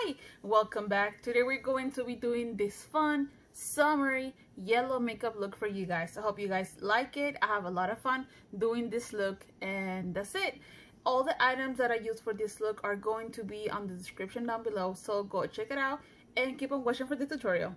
Hi, welcome back. Today we're going to be doing this fun summery yellow makeup look for you guys. I hope you guys like it. I have a lot of fun doing this look, and that's it. All the items that I use for this look are going to be on the description down below, so go check it out and keep on watching for the tutorial.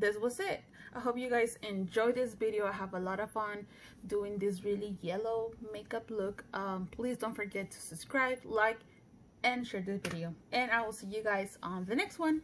this was it. I hope you guys enjoyed this video. I have a lot of fun doing this really yellow makeup look. Please don't forget to subscribe, like, and share this video, and I will see you guys on the next one.